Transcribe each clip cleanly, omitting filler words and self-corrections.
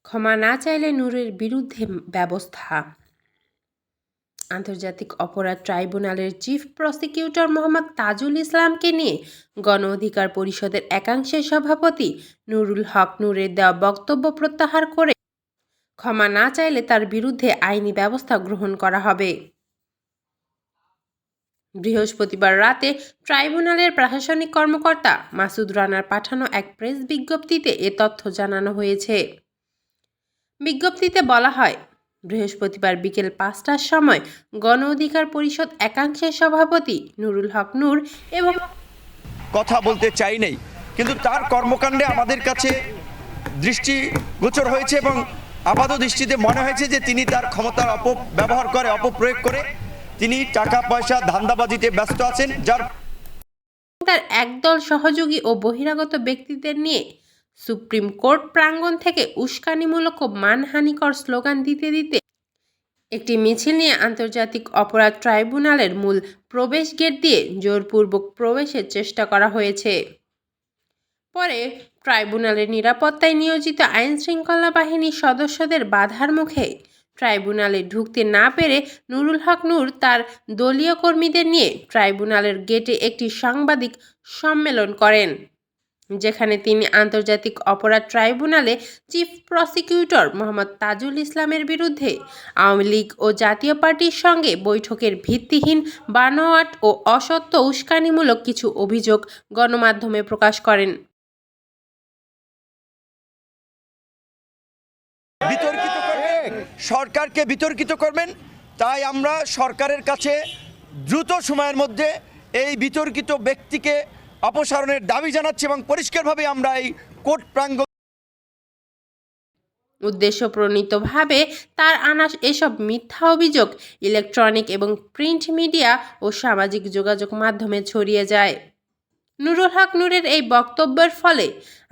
ক্ষমা না চাইলে নূরের বিরুদ্ধে ব্যবস্থা। আন্তর্জাতিক অপরাধ ট্রাইব্যুনালের চিফ প্রসিকিউটর মোহাম্মদ তাজুল ইসলামকে নিয়ে গণ অধিকার পরিষদের একাংশের সভাপতি নুরুল হক নূরের দেওয়া বক্তব্য প্রত্যাহার করে ক্ষমা না চাইলে তার বিরুদ্ধে আইনি ব্যবস্থা গ্রহণ করা হবে। বৃহস্পতিবার রাতে ট্রাইব্যুনালের প্রশাসনিক কর্মকর্তা মাসুদ রানার পাঠানো এক প্রেস বিজ্ঞপ্তিতে এ তথ্য জানানো হয়েছে। বিজ্ঞপ্তিতে বলা হয়, বৃহস্পতিবার বিকেল ৫টার সময় গণ অধিকার পরিষদ একাংশের সভাপতি নুরুল হক নূর এবং কথা বলতে চাই নাই, কিন্তু তার কর্মকাণ্ডে আমাদের কাছে দৃষ্টিগোচর হয়েছে এবং আপাত দৃষ্টিতে মনে হয়েছে যে তিনি তার ক্ষমতার অপব্যবহার করে, অপপ্রয়োগ করে তিনি টাকা পয়সা ধান্দাবাজিতে ব্যস্ত আছেন, যার তার একদল সহযোগী ও বহিরাগত ব্যক্তিদের নিয়ে সুপ্রিম কোর্ট প্রাঙ্গণ থেকে উস্কানিমূলক ও মানহানিকর স্লোগান দিতে দিতে একটি মিছিল নিয়ে আন্তর্জাতিক অপরাধ ট্রাইব্যুনালের মূল প্রবেশ গেট দিয়ে জোরপূর্বক প্রবেশের চেষ্টা করা হয়েছে। পরে ট্রাইব্যুনালের নিরাপত্তায় নিয়োজিত আইনশৃঙ্খলা বাহিনীর সদস্যদের বাধার মুখে ট্রাইব্যুনালে ঢুকতে না পেরে নুরুল হক নূর তার দলীয় কর্মীদের নিয়ে ট্রাইব্যুনালের গেটে একটি সাংবাদিক সম্মেলন করেন, যেখানে তিনি আন্তর্জাতিক অপরাধ ট্রাইব্যুনালে চিফ প্রসিকিউটর মোহাম্মদ তাজুল ইসলামের বিরুদ্ধে আওয়ামী লীগ ও জাতীয় পার্টির সঙ্গে বৈঠকের ভিত্তিহীন, বানোয়াট ও অসত্য উস্কানিমূলক কিছু অভিযোগ গণমাধ্যমে প্রকাশ করেন। সরকারকে বিতর্কিত করবেন, তাই আমরা সরকারের কাছে দ্রুত সময়ের মধ্যে এই বিতর্কিত ব্যক্তিকে অপসারণের দাবি জানাচ্ছি এবং পরিষ্কারভাবে আমরা এই কোর্ট প্রাঙ্গণ উদ্দেশ্যপ্রণীতভাবে তার আনা এসব মিথ্যা অভিযোগ ইলেকট্রনিক এবং প্রিন্ট মিডিয়া ও সামাজিক যোগাযোগ মাধ্যমে ছড়িয়ে যায়। নুরুল হক নূরের এই বক্তব্যের ফলে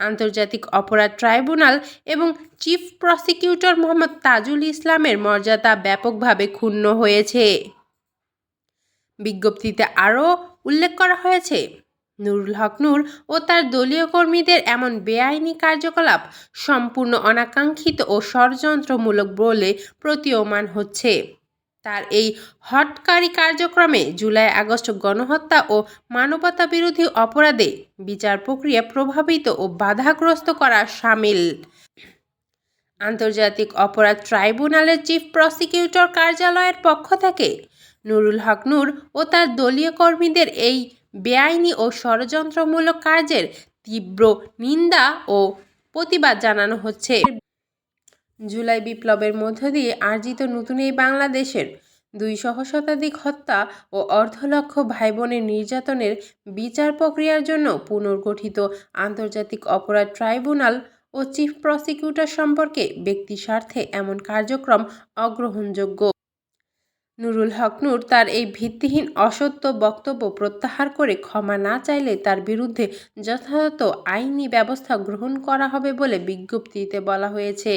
আন্তর্জাতিক অপরাধ ট্রাইব্যুনাল এবং চিফ প্রসিকিউটর মোহাম্মদ তাজুল ইসলামের মর্যাদা ব্যাপকভাবে ক্ষুণ্ণ হয়েছে। বিজ্ঞপ্তিতে আরও উল্লেখ করা হয়েছে, নুরুল হক নূর ও তার দলীয় কর্মীদের এমন বেআইনি কার্যকলাপ সম্পূর্ণ অনাকাঙ্ক্ষিত ও ষড়যন্ত্রমূলক বলে প্রতীয়মান হচ্ছে। তার এই হঠকারী কার্যক্রমে জুলাই আগস্ট গণহত্যা ও মানবতা বিরোধী অপরাধে বিচার প্রক্রিয়া প্রভাবিত ও বাধাগ্রস্ত করা শামিল। আন্তর্জাতিক অপরাধ ট্রাইব্যুনালের চিফ প্রসিকিউটর কার্যালয়ের পক্ষ থেকে নুরুল হক নূর ও তার দলীয় কর্মীদের এই বেআইনি ও ষড়যন্ত্রমূলক কার্যের তীব্র নিন্দা ও প্রতিবাদ জানানো হচ্ছে। জুলাই বিপ্লবের মধ্য দিয়ে আর্জিত নতুন এই বাংলাদেশের 200 শতাধিক হত্যা ও অর্ধলক্ষ ভাই বোনের নির্যাতনের বিচার প্রক্রিয়ার জন্য পুনর্গঠিত আন্তর্জাতিক অপরাধ ট্রাইব্যুনাল ও চিফ প্রসিকিউটর সম্পর্কে ব্যক্তি স্বার্থে এমন কার্যক্রম অগ্রহণযোগ্য। নুরুল হক নূর তার এই ভিত্তিহীন অসত্য বক্তব্য প্রত্যাহার করে ক্ষমা না চাইলে তার বিরুদ্ধে যথাযথ আইনি ব্যবস্থা গ্রহণ করা হবে বলে বিজ্ঞপ্তিতে বলা হয়েছে।